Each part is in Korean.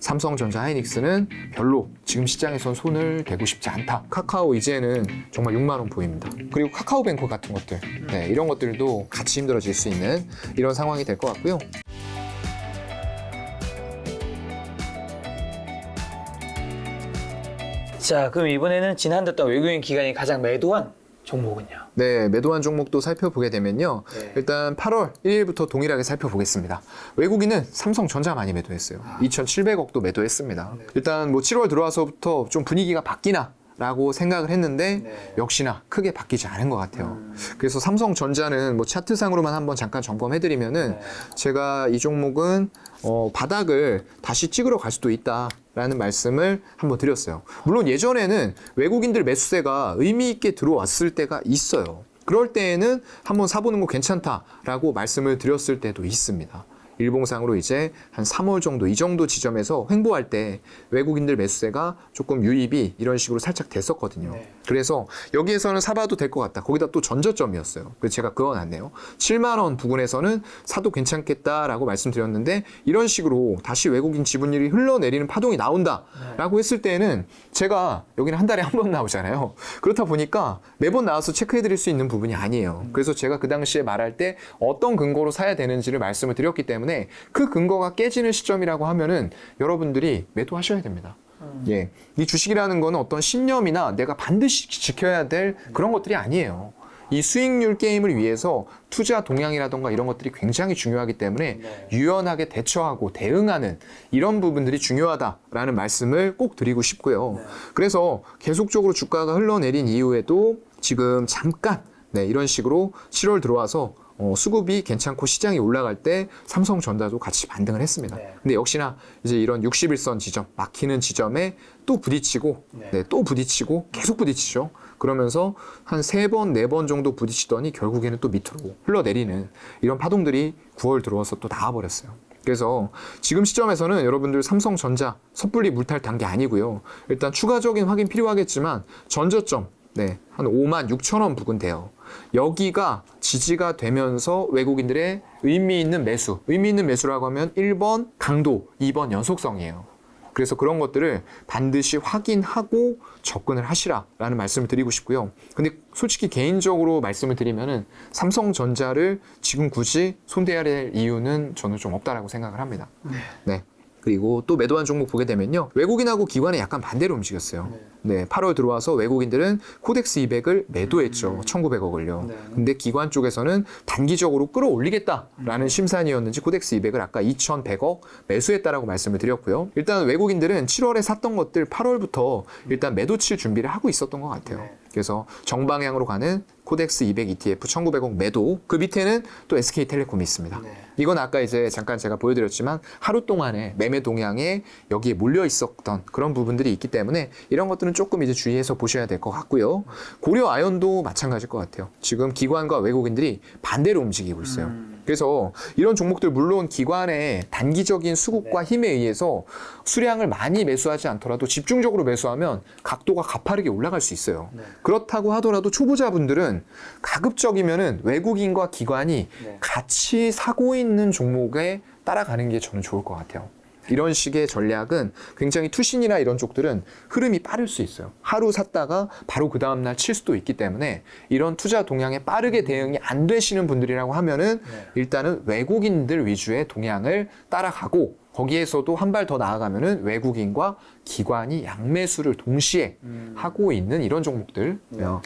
삼성전자 하이닉스는 별로 지금 시장에선 손을 대고 싶지 않다. 카카오 이제는 정말 6만 원 보입니다. 그리고 카카오뱅크 같은 것들, 네, 이런 것들도 같이 힘들어질 수 있는 이런 상황이 될 것 같고요. 자, 그럼 이번에는 지난 달 동안 외국인 기관이 가장 매도한 종목은요? 네, 매도한 종목도 살펴보게 되면요. 네. 일단 8월 1일부터 동일하게 살펴보겠습니다. 외국인은 삼성전자 많이 매도했어요. 2,700억도 매도했습니다. 네. 일단 뭐 7월 들어와서부터 좀 분위기가 바뀌나? 라고 생각을 했는데 네. 역시나 크게 바뀌지 않은 것 같아요. 그래서 삼성전자는 뭐 차트상으로만 한번 잠깐 점검해드리면은 네. 제가 이 종목은 바닥을 다시 찍으러 갈 수도 있다라는 말씀을 한번 드렸어요. 물론 예전에는 외국인들 매수세가 의미 있게 들어왔을 때가 있어요. 그럴 때에는 한번 사보는 거 괜찮다라고 말씀을 드렸을 때도 있습니다. 일봉상으로 이제 한 3월 정도 이 정도 지점에서 횡보할 때 외국인들 매수세가 조금 유입이 이런 식으로 살짝 됐었거든요. 네. 그래서 여기에서는 사봐도 될 것 같다. 거기다 또 전저점이었어요. 그래서 제가 그어놨네요. 7만 원 부근에서는 사도 괜찮겠다라고 말씀드렸는데 이런 식으로 다시 외국인 지분율이 흘러내리는 파동이 나온다라고 했을 때는 제가 여기는 한 달에 한 번 나오잖아요. 그렇다 보니까 매번 나와서 체크해드릴 수 있는 부분이 아니에요. 그래서 제가 그 당시에 말할 때 어떤 근거로 사야 되는지를 말씀을 드렸기 때문에 그 근거가 깨지는 시점이라고 하면은 여러분들이 매도하셔야 됩니다. 예, 이 주식이라는 거는 어떤 신념이나 내가 반드시 지켜야 될 그런 것들이 아니에요. 이 수익률 게임을 위해서 투자 동향이라던가 이런 것들이 굉장히 중요하기 때문에 네. 유연하게 대처하고 대응하는 이런 부분들이 중요하다라는 말씀을 꼭 드리고 싶고요. 네. 그래서 계속적으로 주가가 흘러내린 이후에도 지금 잠깐 이런 식으로 7월 들어와서 수급이 괜찮고 시장이 올라갈 때 삼성전자도 같이 반등을 했습니다. 네. 근데 역시나 이제 이런 61선 지점, 막히는 지점에 또 부딪히고, 네. 또 부딪히고, 계속 부딪히죠. 그러면서 한 3번, 4번 정도 부딪히더니 결국에는 또 밑으로 흘러내리는 이런 파동들이 9월 들어와서 또 나와버렸어요. 그래서 지금 시점에서는 여러분들 삼성전자 섣불리 물탈 단 게 아니고요. 일단 추가적인 확인 필요하겠지만 전저점, 한 5만 6천 원 부근 돼요. 여기가 지지가 되면서 외국인들의 의미 있는 매수라고 하면 1번 강도, 2번 연속성이에요. 그래서 그런 것들을 반드시 확인하고 접근을 하시라라는 말씀을 드리고 싶고요. 근데 솔직히 개인적으로 말씀을 드리면은 삼성전자를 지금 굳이 손대야 될 이유는 저는 좀 없다라고 생각을 합니다. 네. 그리고 또 매도한 종목 보게 되면요. 외국인하고 기관이 약간 반대로 움직였어요. 네, 8월 들어와서 외국인들은 코덱스 200을 매도했죠. 1,900억을요. 네. 근데 기관 쪽에서는 단기적으로 끌어올리겠다라는 심산이었는지 코덱스 200을 아까 2,100억 매수했다라고 말씀을 드렸고요. 일단 외국인들은 7월에 샀던 것들 8월부터 일단 매도 칠 준비를 하고 있었던 것 같아요. 네. 그래서 정방향으로 가는 코덱스 200 ETF 1,900억 매도, 그 밑에는 또 SK텔레콤이 있습니다. 네. 이건 아까 이제 잠깐 제가 보여드렸지만 하루 동안에 매매 동향에 여기에 몰려 있었던 그런 부분들이 있기 때문에 이런 것들은 조금 이제 주의해서 보셔야 될 것 같고요. 고려 아연도 마찬가지일 것 같아요. 지금 기관과 외국인들이 반대로 움직이고 있어요. 그래서 이런 종목들 물론 기관의 단기적인 수급과 힘에 의해서 수량을 많이 매수하지 않더라도 집중적으로 매수하면 각도가 가파르게 올라갈 수 있어요. 네. 그렇다고 하더라도 초보자분들은 가급적이면은 외국인과 기관이 네. 같이 사고 있는 종목에 따라가는 게 저는 좋을 것 같아요. 이런 식의 전략은 굉장히 투신이나 이런 쪽들은 흐름이 빠를 수 있어요. 하루 샀다가 바로 그 다음날 칠 수도 있기 때문에 이런 투자 동향에 빠르게 대응이 안 되시는 분들이라고 하면은 일단은 외국인들 위주의 동향을 따라가고 거기에서도 한 발 더 나아가면은 외국인과 기관이 양매수를 동시에 하고 있는 이런 종목들.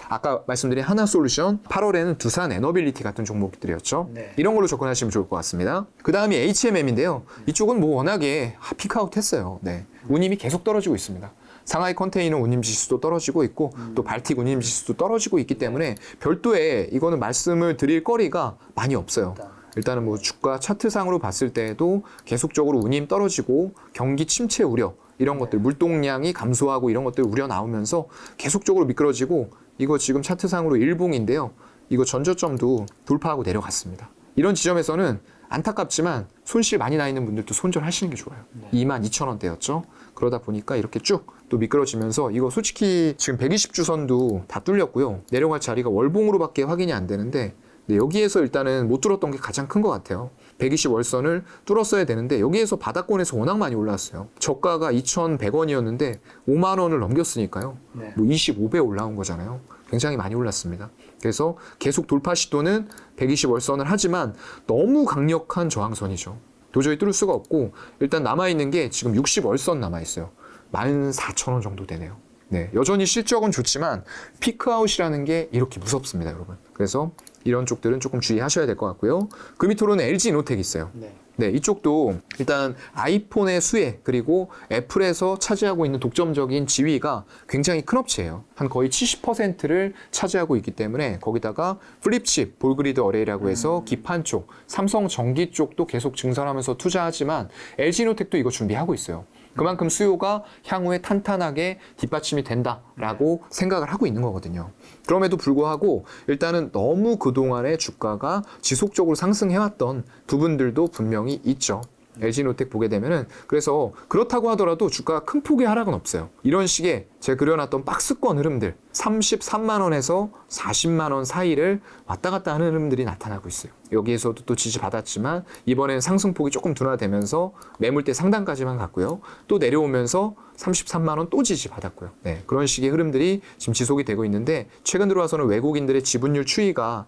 아까 말씀드린 하나솔루션, 8월에는 두산 에너빌리티 같은 종목들이었죠. 네. 이런 걸로 접근하시면 좋을 것 같습니다. 그 다음이 HMM인데요. 이쪽은 뭐 워낙에 피크아웃 했어요. 네. 운임이 계속 떨어지고 있습니다. 상하이 컨테이너 운임 지수도 떨어지고 있고 또 발틱 운임 지수도 떨어지고 있기 때문에 별도의 이거는 말씀을 드릴 거리가 많이 없어요. 일단은 뭐 주가 차트상으로 봤을 때에도 계속적으로 운임 떨어지고 경기 침체 우려 이런 것들 물동량이 감소하고 이런 것들 우려 나오면서 계속적으로 미끄러지고 이거 지금 차트상으로 일봉인데요. 이거 전저점도 돌파하고 내려갔습니다. 이런 지점에서는 안타깝지만 손실 많이 나 있는 분들도 손절하시는 게 좋아요. 22,000원대였죠. 그러다 보니까 이렇게 쭉 또 미끄러지면서 이거 솔직히 지금 120주선도 다 뚫렸고요. 내려갈 자리가 월봉으로밖에 확인이 안 되는데 네, 여기에서 일단은 못 뚫었던 게 가장 큰 것 같아요. 120월선을 뚫었어야 되는데 여기에서 바닥권에서 워낙 많이 올라왔어요. 저가가 2,100원이었는데 5만 원을 넘겼으니까요. 네. 뭐 25배 올라온 거잖아요. 굉장히 많이 올랐습니다. 그래서 계속 돌파 시도는 120월선을 하지만 너무 강력한 저항선이죠. 도저히 뚫을 수가 없고 일단 남아있는 게 지금 60월선 남아있어요. 14,000원 정도 되네요. 네, 여전히 실적은 좋지만 피크아웃이라는 게 이렇게 무섭습니다, 여러분. 그래서 이런 쪽들은 조금 주의하셔야 될 것 같고요. 그 밑으로는 LG이노텍 있어요. 네. 네, 이쪽도 일단 아이폰의 수혜 그리고 애플에서 차지하고 있는 독점적인 지위가 굉장히 큰 업체예요. 한 거의 70%를 차지하고 있기 때문에 거기다가 플립칩, 볼그리드 어레이라고 해서 기판 쪽, 삼성 전기 쪽도 계속 증설하면서 투자하지만 LG이노텍도 이거 준비하고 있어요. 그만큼 수요가 향후에 탄탄하게 뒷받침이 된다라고 생각을 하고 있는 거거든요. 그럼에도 불구하고 일단은 너무 그동안의 주가가 지속적으로 상승해왔던 부분들도 분명히 있죠. LG이노텍 보게 되면은 그래서 그렇다고 하더라도 주가가 큰 폭의 하락은 없어요. 이런 식의 제가 그려놨던 박스권 흐름들 33만 원에서 40만 원 사이를 왔다 갔다 하는 흐름들이 나타나고 있어요. 여기에서도 또 지지받았지만 이번엔 상승폭이 조금 둔화되면서 매물대 상단까지만 갔고요. 또 내려오면서 33만 원 또 지지받았고요. 네, 그런 식의 흐름들이 지금 지속이 되고 있는데 최근 들어와서는 외국인들의 지분율 추이가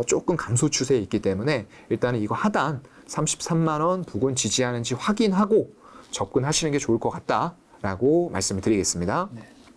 조금 감소 추세에 있기 때문에 일단은 이거 하단 33만 원 부근 지지하는지 확인하고 접근하시는 게 좋을 것 같다라고 말씀을 드리겠습니다.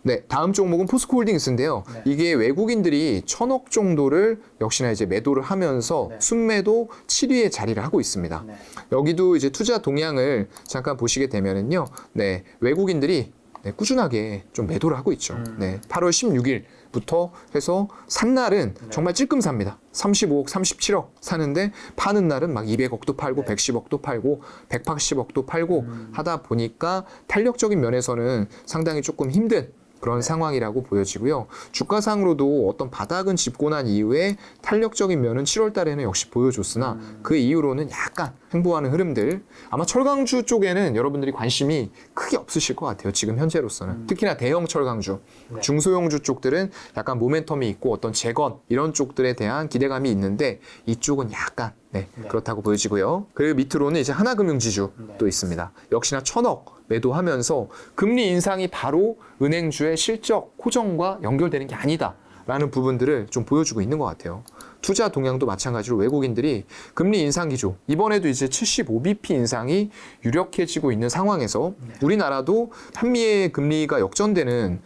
네, 다음 종목은 포스코홀딩스인데요. 네. 이게 외국인들이 1,000억 정도를 역시나 이제 매도를 하면서 네. 순매도 7위에 자리를 하고 있습니다. 네. 여기도 이제 투자 동향을 잠깐 보시게 되면은요, 네, 외국인들이 네, 꾸준하게 좀 매도를 하고 있죠. 네, 8월 16일부터 해서 산 날은 정말 찔끔 삽니다. 35억, 37억 사는데 파는 날은 막 200억도 팔고 110억도 팔고 180억도 팔고 하다 보니까 탄력적인 면에서는 상당히 조금 힘든 그런 상황이라고 보여지고요. 주가상으로도 어떤 바닥은 짚고 난 이후에 탄력적인 면은 7월 달에는 역시 보여줬으나 그 이후로는 약간 횡보하는 흐름들. 아마 철강주 쪽에는 여러분들이 관심이 크게 없으실 것 같아요. 지금 현재로서는. 특히나 대형 철강주, 네. 중소형주 쪽들은 약간 모멘텀이 있고 어떤 재건 이런 쪽들에 대한 기대감이 있는데 이쪽은 약간 네, 그렇다고 보여지고요. 그리고 밑으로는 이제 하나금융지주 또 있습니다. 역시나 1,000억 매도하면서 금리 인상이 바로 은행주의 실적 호정과 연결되는 게 아니다라는 부분들을 좀 보여주고 있는 것 같아요. 투자 동향도 마찬가지로 외국인들이 금리 인상 기조 이번에도 이제 75bp 인상이 유력해지고 있는 상황에서 우리나라도 한미의 금리가 역전되는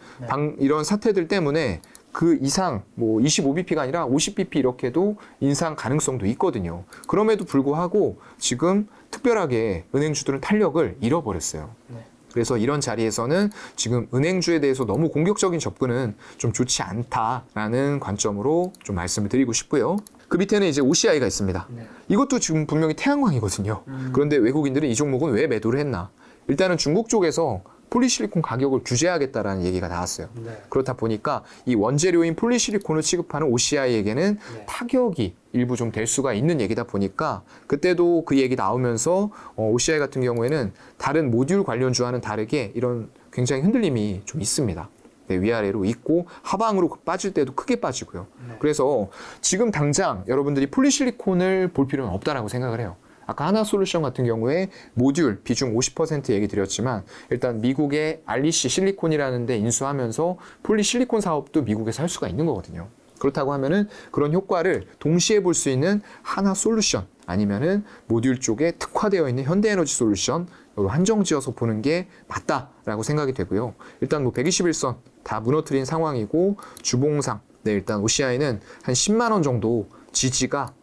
이런 사태들 때문에 그 이상 뭐 25bp가 아니라 50bp 이렇게도 인상 가능성도 있거든요. 그럼에도 불구하고 지금 특별하게 은행주들은 탄력을 잃어버렸어요. 네. 그래서 이런 자리에서는 지금 은행주에 대해서 너무 공격적인 접근은 좀 좋지 않다라는 관점으로 좀 말씀을 드리고 싶고요. 그 밑에는 이제 OCI가 있습니다. 네. 이것도 지금 분명히 태양광이거든요. 그런데 외국인들은 이 종목은 왜 매도를 했나? 일단은 중국 쪽에서 폴리실리콘 가격을 규제하겠다라는 얘기가 나왔어요. 네. 그렇다 보니까 이 원재료인 폴리실리콘을 취급하는 OCI에게는 네. 타격이 일부 좀 될 수가 있는 얘기다 보니까 그때도 그 얘기 나오면서 OCI 같은 경우에는 다른 모듈 관련주와는 다르게 이런 굉장히 흔들림이 좀 있습니다. 네, 위아래로 있고 하방으로 빠질 때도 크게 빠지고요. 네. 그래서 지금 당장 여러분들이 폴리실리콘을 볼 필요는 없다라고 생각을 해요. 아까 하나솔루션 같은 경우에 모듈 비중 50% 얘기 드렸지만 일단 미국의 알리시 실리콘이라는 데 인수하면서 폴리실리콘 사업도 미국에서 할 수가 있는 거거든요. 그렇다고 하면은 그런 효과를 동시에 볼 수 있는 하나솔루션 아니면은 모듈 쪽에 특화되어 있는 현대에너지솔루션 으로 한정지어서 보는 게 맞다라고 생각이 되고요. 일단 뭐 121선 다 무너뜨린 상황이고 주봉상 네, 일단 OCI는 한 10만 원 정도 지지가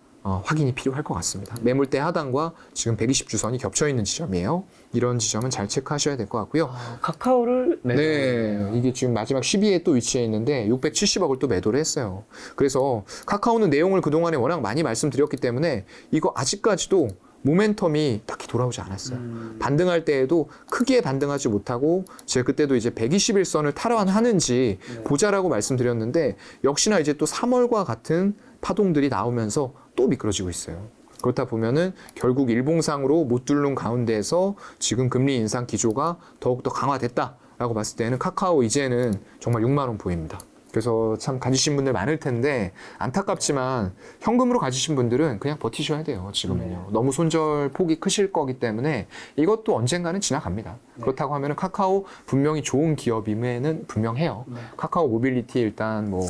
확인이 필요할 것 같습니다. 매물대 하단과 지금 120주선이 겹쳐 있는 지점이에요. 이런 지점은 잘 체크하셔야 될 것 같고요. 카카오를 네, 이게 지금 마지막 10위에 또 위치해 있는데 670억을 또 매도를 했어요. 그래서 카카오는 내용을 그동안에 워낙 많이 말씀드렸기 때문에 이거 아직까지도 모멘텀이 딱히 돌아오지 않았어요. 반등할 때에도 크게 반등하지 못하고 제가 그때도 이제 121선을 탈환하는지 보자라고 말씀드렸는데 역시나 이제 또 3월과 같은 파동들이 나오면서 또 미끄러지고 있어요. 그렇다 보면은 결국 일봉상으로 못 뚫는 가운데에서 지금 금리 인상 기조가 더욱더 강화됐다라고 봤을 때는 카카오 이제는 정말 6만 원 보입니다. 그래서 참 가지신 분들 많을 텐데 안타깝지만 현금으로 가지신 분들은 그냥 버티셔야 돼요. 지금은요. 너무 손절 폭이 크실 거기 때문에 이것도 언젠가는 지나갑니다. 그렇다고 하면 카카오 분명히 좋은 기업임에는 분명해요. 카카오 모빌리티 일단 뭐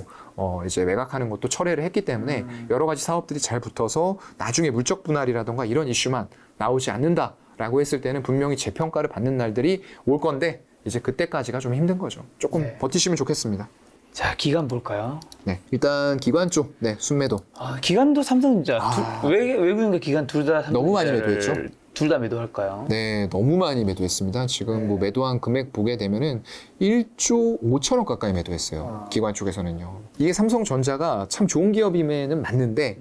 이제 매각하는 것도 철회를 했기 때문에 여러 가지 사업들이 잘 붙어서 나중에 물적 분할이라던가 이런 이슈만 나오지 않는다라고 했을 때는 분명히 재평가를 받는 날들이 올 건데 이제 그때까지가 좀 힘든 거죠. 조금 버티시면 좋겠습니다. 자, 기관 볼까요? 네, 일단 기관 쪽, 네, 순매도. 기관도 삼성전자. 외국인과 기관 둘 다 너무 많이 매도했죠? 둘 다 매도할까요? 네, 너무 많이 매도했습니다. 지금 뭐 매도한 금액 보게 되면은 1조 5천억 가까이 매도했어요. 기관 쪽에서는요. 이게 삼성전자가 참 좋은 기업임에는 맞는데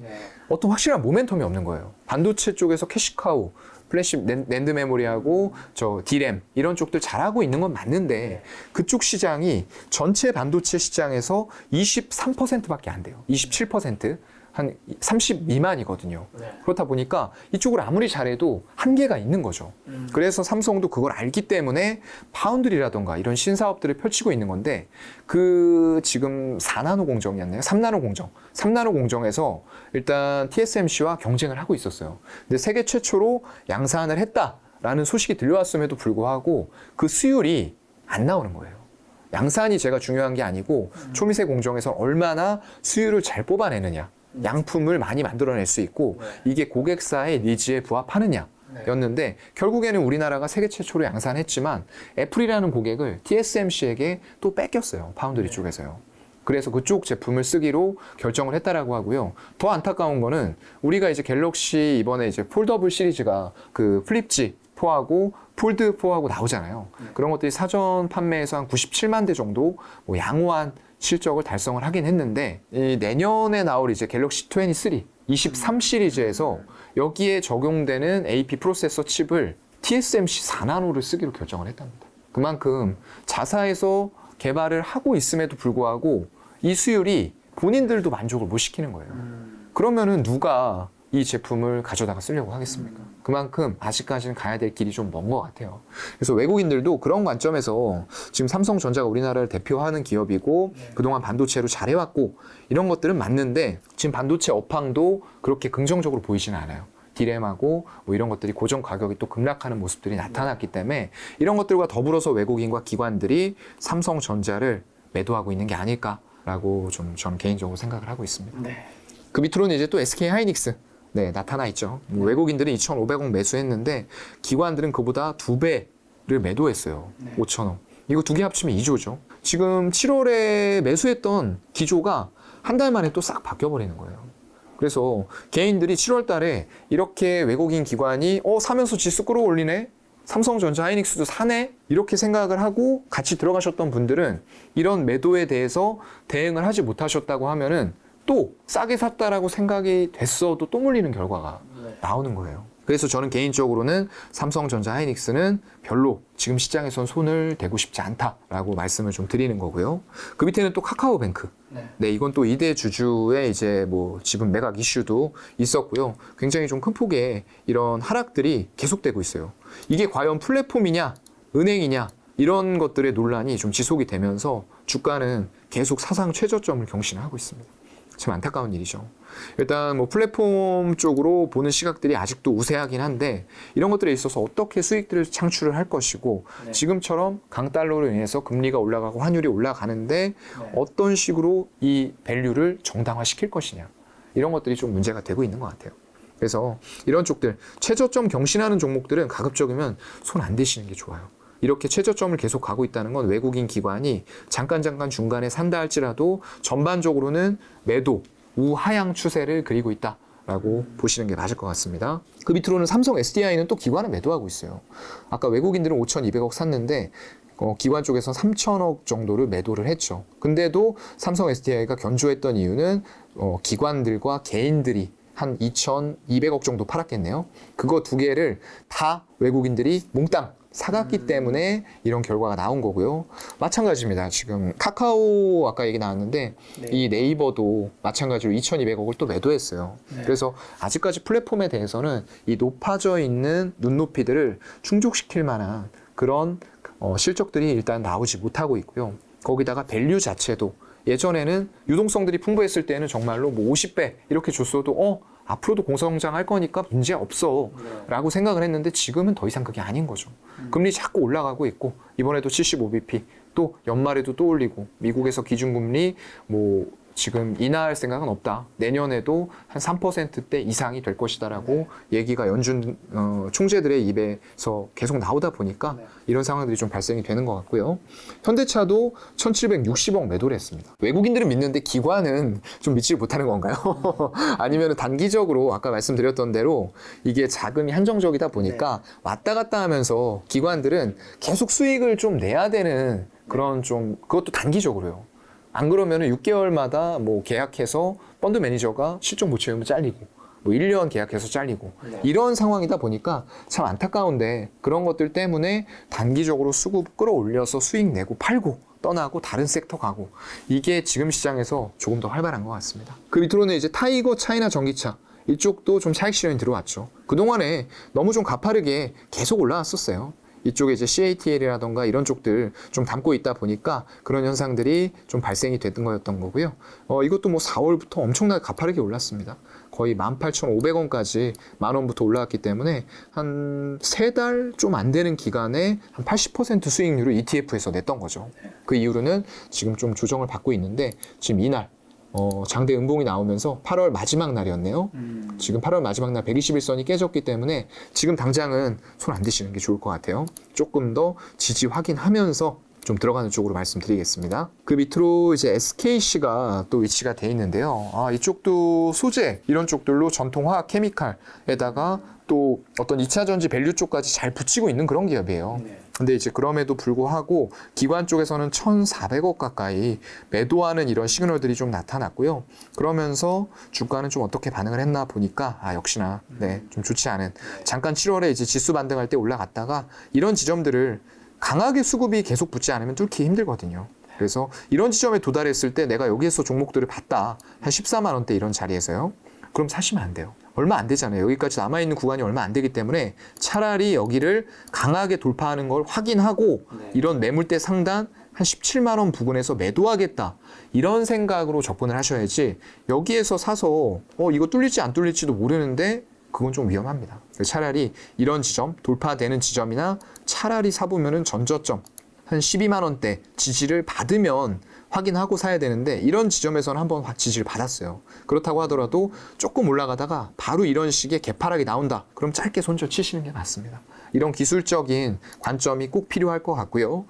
어떤 확실한 모멘텀이 없는 거예요. 반도체 쪽에서 캐시카우, 플래시 낸드 메모리하고 저 D램 이런 쪽들 잘하고 있는 건 맞는데 그쪽 시장이 전체 반도체 시장에서 23%밖에 안 돼요. 27%. 한 30 미만이거든요. 그렇다 보니까 이쪽을 아무리 잘해도 한계가 있는 거죠. 그래서 삼성도 그걸 알기 때문에 파운드리라던가 이런 신사업들을 펼치고 있는 건데 그 지금 4나노 공정이었나요? 3나노 공정. 3나노 공정에서 일단 TSMC와 경쟁을 하고 있었어요. 근데 세계 최초로 양산을 했다라는 소식이 들려왔음에도 불구하고 그 수율이 안 나오는 거예요. 양산이 제가 중요한 게 아니고 초미세 공정에서 얼마나 수율을 잘 뽑아내느냐. 양품을 많이 만들어낼 수 있고 이게 고객사의 니즈에 부합하느냐 였는데 결국에는 우리나라가 세계 최초로 양산했지만 애플이라는 고객을 TSMC에게 또 뺏겼어요. 파운드리 쪽에서요. 그래서 그쪽 제품을 쓰기로 결정을 했다라고 하고요. 더 안타까운 거는 우리가 이제 갤럭시 이번에 이제 폴더블 시리즈가 그 플립지 4하고 폴드 4하고 나오잖아요. 그런 것들이 사전 판매에서 한 97만 대 정도 뭐 양호한 실적을 달성을 하긴 했는데 이 내년에 나올 이제 갤럭시 23, 23 시리즈에서 여기에 적용되는 AP 프로세서 칩을 TSMC 4나노를 쓰기로 결정을 했답니다. 그만큼 자사에서 개발을 하고 있음에도 불구하고 이 수율이 본인들도 만족을 못 시키는 거예요. 그러면은 누가 이 제품을 가져다가 쓰려고 하겠습니까? 그만큼 아직까지는 가야 될 길이 좀 먼 것 같아요. 그래서 외국인들도 그런 관점에서 지금 삼성전자가 우리나라를 대표하는 기업이고 그동안 반도체로 잘해왔고 이런 것들은 맞는데 지금 반도체 업황도 그렇게 긍정적으로 보이지는 않아요. D램하고 뭐 이런 것들이 고정 가격이 또 급락하는 모습들이 나타났기 때문에 이런 것들과 더불어서 외국인과 기관들이 삼성전자를 매도하고 있는 게 아닐까라고 좀 저는 개인적으로 생각을 하고 있습니다. 그 밑으로는 이제 또 SK 하이닉스. 네, 나타나 있죠. 뭐 외국인들은 2,500억 매수했는데 기관들은 그보다 2배를 매도했어요. 5천억. 이거 두 개 합치면 2조죠. 지금 7월에 매수했던 기조가 한 달 만에 또 싹 바뀌어버리는 거예요. 그래서 개인들이 7월 달에 이렇게 외국인 기관이 사면서 지수 끌어올리네? 삼성전자 하이닉스도 사네? 이렇게 생각을 하고 같이 들어가셨던 분들은 이런 매도에 대해서 대응을 하지 못하셨다고 하면은 또 싸게 샀다라고 생각이 됐어도 또 물리는 결과가 나오는 거예요. 그래서 저는 개인적으로는 삼성전자 하이닉스는 별로 지금 시장에선 손을 대고 싶지 않다라고 말씀을 좀 드리는 거고요. 그 밑에는 또 카카오뱅크. 네, 이건 또 2대 주주의 이제 뭐 지분 매각 이슈도 있었고요. 굉장히 좀 큰 폭의 이런 하락들이 계속되고 있어요. 이게 과연 플랫폼이냐, 은행이냐, 이런 것들의 논란이 좀 지속이 되면서 주가는 계속 사상 최저점을 경신하고 있습니다. 참 안타까운 일이죠. 일단 뭐 플랫폼 쪽으로 보는 시각들이 아직도 우세하긴 한데 이런 것들에 있어서 어떻게 수익들을 창출을 할 것이고 지금처럼 강달러로 인해서 금리가 올라가고 환율이 올라가는데 어떤 식으로 이 밸류를 정당화시킬 것이냐 이런 것들이 좀 문제가 되고 있는 것 같아요. 그래서 이런 쪽들 최저점 경신하는 종목들은 가급적이면 손 안 대시는 게 좋아요. 이렇게 최저점을 계속 가고 있다는 건 외국인 기관이 잠깐 중간에 산다 할지라도 전반적으로는 매도, 우하향 추세를 그리고 있다라고 보시는 게 맞을 것 같습니다. 그 밑으로는 삼성 SDI는 또 기관을 매도하고 있어요. 아까 외국인들은 5,200억 샀는데 기관 쪽에서 3,000억 정도를 매도를 했죠. 근데도 삼성 SDI가 견조했던 이유는 기관들과 개인들이 한 2,200억 정도 팔았겠네요. 그거 두 개를 다 외국인들이 몽땅 사갔기 때문에 이런 결과가 나온 거고요. 마찬가지입니다. 지금 카카오 아까 얘기 나왔는데 이 네이버도 마찬가지로 2,200억을 또 매도했어요. 그래서 아직까지 플랫폼에 대해서는 이 높아져 있는 눈높이들을 충족시킬 만한 그런 실적들이 일단 나오지 못하고 있고요. 거기다가 밸류 자체도 예전에는 유동성들이 풍부했을 때는 정말로 뭐 50배 이렇게 줬어도 앞으로도 공성장할 거니까 문제 없어 라고 생각을 했는데 지금은 더 이상 그게 아닌 거죠. 금리 자꾸 올라가고 있고 이번에도 75bp 또 연말에도 또 올리고 미국에서 기준금리 뭐 지금 인하할 생각은 없다. 내년에도 한 3%대 이상이 될 것이다라고 얘기가 연준 총재들의 입에서 계속 나오다 보니까 이런 상황들이 좀 발생이 되는 것 같고요. 현대차도 1760억 매도를 했습니다. 외국인들은 믿는데 기관은 좀 믿지 못하는 건가요? 아니면 단기적으로 아까 말씀드렸던 대로 이게 자금이 한정적이다 보니까 왔다 갔다 하면서 기관들은 계속 수익을 좀 내야 되는 그런 좀 그것도 단기적으로요. 안 그러면은 6개월마다 뭐 계약해서 펀드 매니저가 실적 못 채우면 잘리고 뭐 1년 계약해서 잘리고 이런 상황이다 보니까 참 안타까운데 그런 것들 때문에 단기적으로 수급 끌어올려서 수익 내고 팔고 떠나고 다른 섹터 가고 이게 지금 시장에서 조금 더 활발한 것 같습니다. 그 밑으로는 이제 타이거 차이나 전기차 이쪽도 좀 차익 실현이 들어왔죠. 그동안에 너무 좀 가파르게 계속 올라왔었어요. 이쪽에 이제 CATL이라던가 이런 쪽들 좀 담고 있다 보니까 그런 현상들이 좀 발생이 됐던 거였던 거고요. 이것도 뭐 4월부터 엄청나게 가파르게 올랐습니다. 거의 18,500원까지 만원부터 올라왔기 때문에 한 3달 좀 안 되는 기간에 한 80% 수익률을 ETF에서 냈던 거죠. 그 이후로는 지금 좀 조정을 받고 있는데 지금 이날 장대 음봉이 나오면서 8월 마지막 날이었네요. 지금 8월 마지막 날 121선이 깨졌기 때문에 지금 당장은 손 안 대시는 게 좋을 것 같아요. 조금 더 지지 확인하면서 좀 들어가는 쪽으로 말씀드리겠습니다. 그 밑으로 이제 SKC가 또 위치가 돼 있는데요. 이쪽도 소재 이런 쪽들로 전통 화학 케미칼에다가 또 어떤 2차 전지 밸류 쪽까지 잘 붙이고 있는 그런 기업이에요. 근데 이제 그럼에도 불구하고 기관 쪽에서는 1,400억 가까이 매도하는 이런 시그널들이 좀 나타났고요. 그러면서 주가는 좀 어떻게 반응을 했나 보니까 역시나 좀 좋지 않은 잠깐 7월에 이제 지수 반등할 때 올라갔다가 이런 지점들을 강하게 수급이 계속 붙지 않으면 뚫기 힘들거든요. 그래서 이런 지점에 도달했을 때 내가 여기에서 종목들을 봤다. 한 14만 원대 이런 자리에서요. 그럼 사시면 안 돼요. 얼마 안 되잖아요. 여기까지 남아있는 구간이 얼마 안 되기 때문에 차라리 여기를 강하게 돌파하는 걸 확인하고 이런 매물대 상단 한 17만 원 부근에서 매도하겠다. 이런 생각으로 접근을 하셔야지 여기에서 사서 이거 뚫릴지 안 뚫릴지도 모르는데 그건 좀 위험합니다. 차라리 이런 지점, 돌파되는 지점이나 차라리 사보면은 전저점 한 12만 원대 지지를 받으면 확인하고 사야 되는데 이런 지점에서는 한번 지지를 받았어요. 그렇다고 하더라도 조금 올라가다가 바로 이런 식의 개파락이 나온다. 그럼 짧게 손절 치시는 게 맞습니다. 이런 기술적인 관점이 꼭 필요할 것 같고요.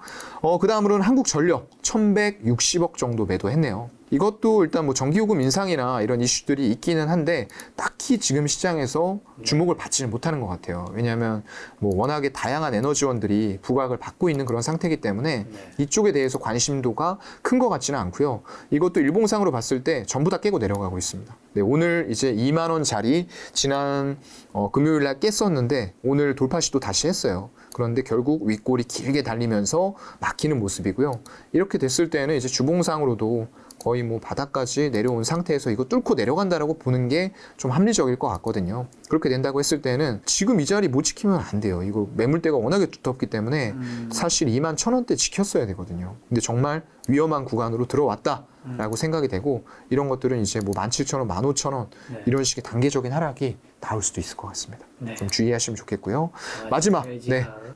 그 다음으로는 한국전력 1,160억 정도 매도했네요. 이것도 일단 뭐 전기요금 인상이나 이런 이슈들이 있기는 한데 딱히 지금 시장에서 주목을 받지는 못하는 것 같아요. 왜냐하면 뭐 워낙에 다양한 에너지원들이 부각을 받고 있는 그런 상태이기 때문에 이쪽에 대해서 관심도가 큰 것 같지는 않고요. 이것도 일봉상으로 봤을 때 전부 다 깨고 내려가고 있습니다. 오늘 이제 2만 원짜리 지난 금요일 날 깼었는데 오늘 돌파 시도 다시 했어요. 그런데 결국 윗골이 길게 달리면서 막히는 모습이고요. 이렇게 됐을 때는 이제 주봉상으로도 거의 뭐 바닥까지 내려온 상태에서 이거 뚫고 내려간다라고 보는 게 좀 합리적일 것 같거든요. 그렇게 된다고 했을 때는 지금 이 자리 못 지키면 안 돼요. 이거 매물대가 워낙에 두텁기 때문에 사실 2만 1,000원대 지켰어야 되거든요. 근데 정말 위험한 구간으로 들어왔다라고 생각이 되고 이런 것들은 이제 뭐 17,000원, 15,000원 이런 식의 단계적인 하락이 나올 수도 있을 것 같습니다. 좀 주의하시면 좋겠고요. 마지막,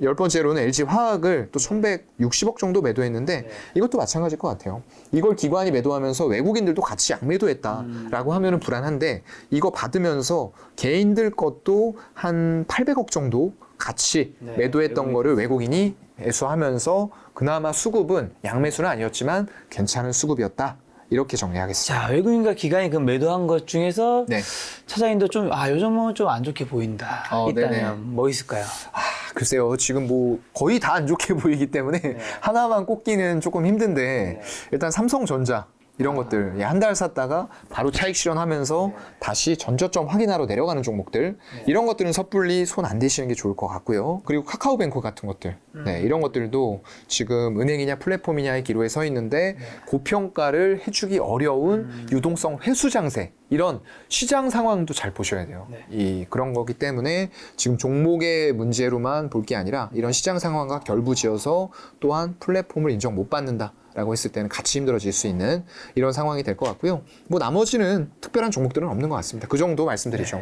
열 번째로는 LG화학을 또 1,160억 정도 매도했는데 이것도 마찬가지일 것 같아요. 이걸 기관이 매도하면서 외국인들도 같이 양매도했다라고 하면은 불안한데 이거 받으면서 개인들 것도 한 800억 정도 같이 매도했던 거를 외국인이 애수하면서 그나마 수급은 양매수는 아니었지만 괜찮은 수급이었다. 이렇게 정리하겠습니다. 자, 외국인과 기관이 그 매도한 것 중에서 차장님도 좀 요즘은 좀 안 좋게 보인다. 있다면 뭐 있을까요? 글쎄요. 지금 뭐 거의 다 안 좋게 보이기 때문에 하나만 꼽기는 조금 힘든데 일단 삼성전자 이런 것들 한 달 샀다가 바로 차익 실현하면서 다시 전저점 확인하러 내려가는 종목들 이런 것들은 섣불리 손 안 대시는 게 좋을 것 같고요. 그리고 카카오뱅크 같은 것들 이런 것들도 지금 은행이냐 플랫폼이냐의 기로에 서 있는데 고평가를 해주기 어려운 유동성 회수 장세 이런 시장 상황도 잘 보셔야 돼요. 그런 거기 때문에 지금 종목의 문제로만 볼 게 아니라 이런 시장 상황과 결부지어서 또한 플랫폼을 인정 못 받는다. 라고 했을 때는 같이 힘들어질 수 있는 이런 상황이 될 것 같고요. 뭐 나머지는 특별한 종목들은 없는 것 같습니다. 그 정도 말씀드리죠.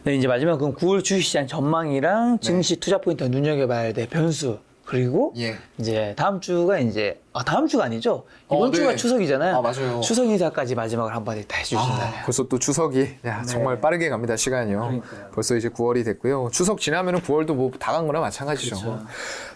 네, 이제 마지막 그럼 9월 주식시장 전망이랑 증시 투자 포인트 눈여겨봐야 될 변수. 그리고 이제 다음 주가 이제 다음 주가 아니죠? 이번 주가 추석이잖아요. 맞아요. 추석 인사까지 마지막으로 한번 다 해주신다면. 벌써 또 추석이 정말 빠르게 갑니다. 시간이요. 그러니까요. 벌써 이제 9월이 됐고요. 추석 지나면은 9월도 뭐 다 간 거나 마찬가지죠. 그렇죠.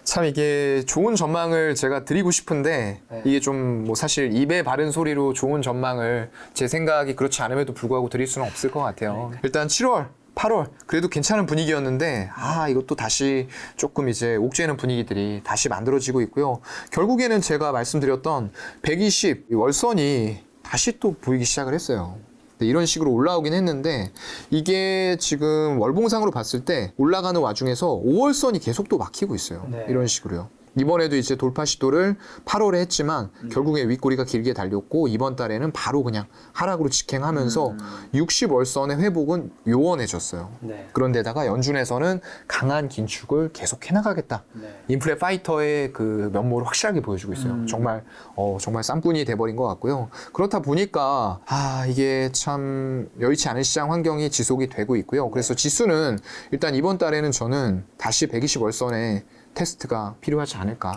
참 이게 좋은 전망을 제가 드리고 싶은데 이게 좀 뭐 사실 입에 바른 소리로 좋은 전망을 제 생각이 그렇지 않음에도 불구하고 드릴 수는 없을 것 같아요. 일단 7월 8월 그래도 괜찮은 분위기였는데 이것도 다시 조금 이제 옥죄는 분위기들이 다시 만들어지고 있고요. 결국에는 제가 말씀드렸던 120 월선이 다시 또 보이기 시작을 했어요. 이런 식으로 올라오긴 했는데 이게 지금 월봉상으로 봤을 때 올라가는 와중에서 5월선이 계속 또 막히고 있어요. 이런 식으로요. 이번에도 이제 돌파 시도를 8월에 했지만 결국에 윗꼬리가 길게 달렸고 이번 달에는 바로 그냥 하락으로 직행하면서 60월선의 회복은 요원해졌어요. 그런데다가 연준에서는 강한 긴축을 계속 해나가겠다. 인플레 파이터의 그 면모를 확실하게 보여주고 있어요. 정말 쌈뿐이 돼버린 것 같고요. 그렇다 보니까 이게 참 여의치 않은 시장 환경이 지속이 되고 있고요. 그래서 지수는 일단 이번 달에는 저는 다시 120월선에 테스트가 필요하지 않을까.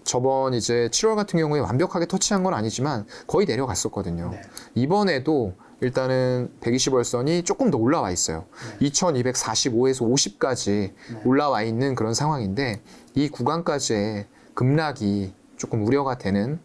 저번 이제 7월 같은 경우에 완벽하게 터치한 건 아니지만 거의 내려갔었거든요. 이번에도 일단은 120월선이 조금 더 올라와 있어요. 2245에서 50까지 올라와 있는 그런 상황인데 이 구간까지의 급락이 조금 우려가 되는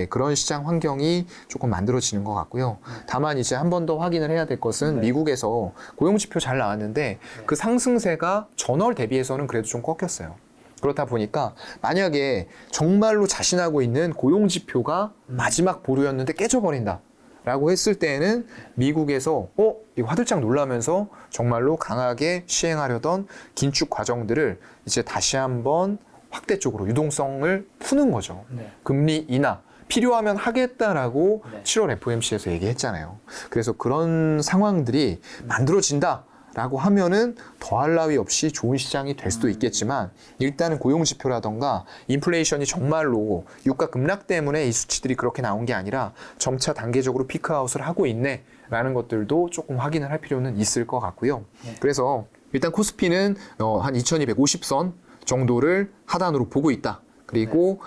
그런 시장 환경이 조금 만들어지는 것 같고요. 다만 이제 한 번 더 확인을 해야 될 것은 미국에서 고용지표 잘 나왔는데 그 상승세가 전월 대비해서는 그래도 좀 꺾였어요. 그렇다 보니까 만약에 정말로 자신하고 있는 고용지표가 마지막 보루였는데 깨져버린다 라고 했을 때에는 미국에서 이거 화들짝 놀라면서 정말로 강하게 시행하려던 긴축 과정들을 이제 다시 한번 확대 쪽으로 유동성을 푸는 거죠. 금리 인하 필요하면 하겠다라고 7월 FOMC에서 얘기했잖아요. 그래서 그런 상황들이 만들어진다 라고 하면은 더할 나위 없이 좋은 시장이 될 수도 있겠지만 일단은 고용지표라던가 인플레이션이 정말로 유가 급락 때문에 이 수치들이 그렇게 나온 게 아니라 점차 단계적으로 피크아웃을 하고 있네 라는 것들도 조금 확인을 할 필요는 있을 것 같고요. 그래서 일단 코스피는 한 2250선 정도를 하단으로 보고 있다. 그리고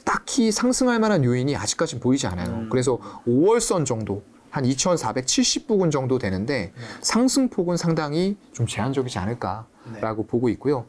딱히 상승할 만한 요인이 아직까지는 보이지 않아요. 그래서 5월선 정도 한 2470 부근 정도 되는데 상승폭은 상당히 좀 제한적이지 않을까라고 보고 있고요.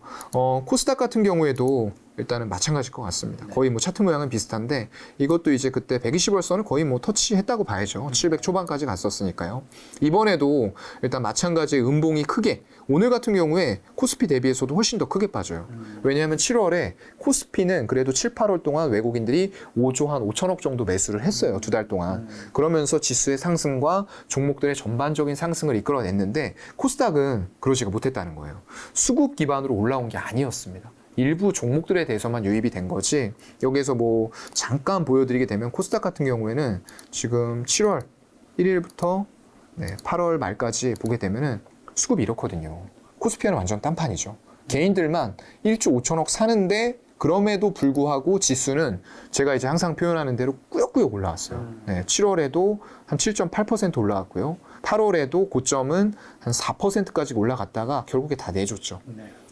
코스닥 같은 경우에도 일단은 마찬가지일 것 같습니다. 거의 뭐 차트 모양은 비슷한데 이것도 이제 그때 120월선을 거의 뭐 터치했다고 봐야죠. 700 초반까지 갔었으니까요. 이번에도 일단 마찬가지의 음봉이 크게 오늘 같은 경우에 코스피 대비해서도 훨씬 더 크게 빠져요. 왜냐하면 7월에 코스피는 그래도 7, 8월 동안 외국인들이 5조 한 5천억 정도 매수를 했어요. 2달 동안. 그러면서 지수의 상승과 종목들의 전반적인 상승을 이끌어냈는데 코스닥은 그러지가 못했다는 거예요. 수급 기반으로 올라온 게 아니었습니다. 일부 종목들에 대해서만 유입이 된 거지 여기에서 뭐 잠깐 보여드리게 되면 코스닥 같은 경우에는 지금 7월 1일부터 8월 말까지 보게 되면은 수급이 이렇거든요. 코스피는 완전 딴판이죠. 개인들만 1조 5천억 사는데 그럼에도 불구하고 지수는 제가 이제 항상 표현하는 대로 꾸역꾸역 올라왔어요. 7월에도 한 7.8% 올라왔고요. 8월에도 고점은 한 4%까지 올라갔다가 결국에 다 내줬죠.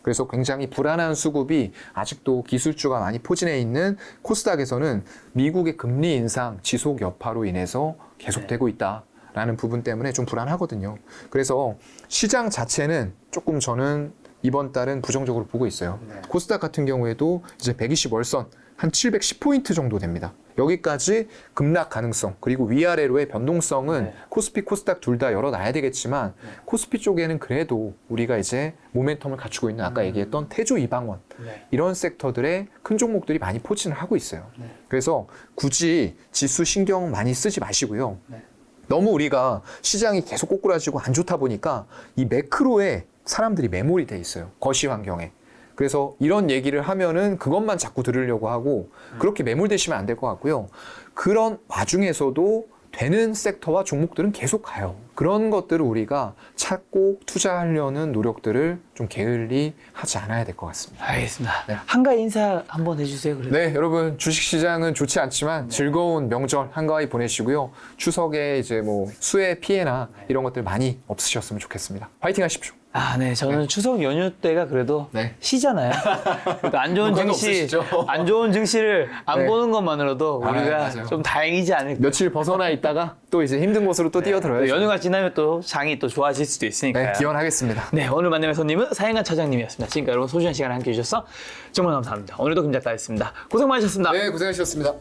그래서 굉장히 불안한 수급이 아직도 기술주가 많이 포진해 있는 코스닥에서는 미국의 금리 인상 지속 여파로 인해서 계속되고 있다라는 부분 때문에 좀 불안하거든요. 그래서 시장 자체는 조금 저는 이번 달은 부정적으로 보고 있어요. 코스닥 같은 경우에도 이제 120월선 한 710포인트 정도 됩니다. 여기까지 급락 가능성 그리고 위아래로의 변동성은 코스피, 코스닥 둘 다 열어놔야 되겠지만 코스피 쪽에는 그래도 우리가 이제 모멘텀을 갖추고 있는 아까 얘기했던 태조 이방원 이런 섹터들의 큰 종목들이 많이 포진을 하고 있어요. 그래서 굳이 지수 신경 많이 쓰지 마시고요. 너무 우리가 시장이 계속 꼬꾸라지고 안 좋다 보니까 이 매크로에 사람들이 매몰이 돼 있어요. 거시 환경에. 그래서 이런 얘기를 하면은 그것만 자꾸 들으려고 하고 그렇게 매몰되시면 안 될 것 같고요. 그런 와중에서도 되는 섹터와 종목들은 계속 가요. 그런 것들을 우리가 찾고 투자하려는 노력들을 좀 게을리 하지 않아야 될 것 같습니다. 알겠습니다. 네. 한가위 인사 한번 해주세요. 그래도. 네, 여러분 주식시장은 좋지 않지만 즐거운 명절 한가위 보내시고요. 추석에 이제 뭐 수해 피해나 이런 것들 많이 없으셨으면 좋겠습니다. 화이팅 하십시오. 아, 네. 저는 추석 연휴 때가 그래도 네. 쉬잖아요. 그래도 안 좋은 무관도 증시, 없으시죠? 안 좋은 증시를 안 네. 보는 것만으로도 아, 우리가 맞아요. 좀 다행이지 않을까. 며칠 벗어나 있다가 또 이제 힘든 곳으로 또 뛰어들어야죠. 연휴가 지나면 또 장이 또 좋아질 수도 있으니까요. 네, 기원하겠습니다. 네, 오늘 만남의 손님은 사행관 차장님이었습니다. 지금까지 여러분 소중한 시간 함께 해주셔서 정말 감사합니다. 오늘도 김 작가였습니다. 고생 많으셨습니다. 네, 고생하셨습니다.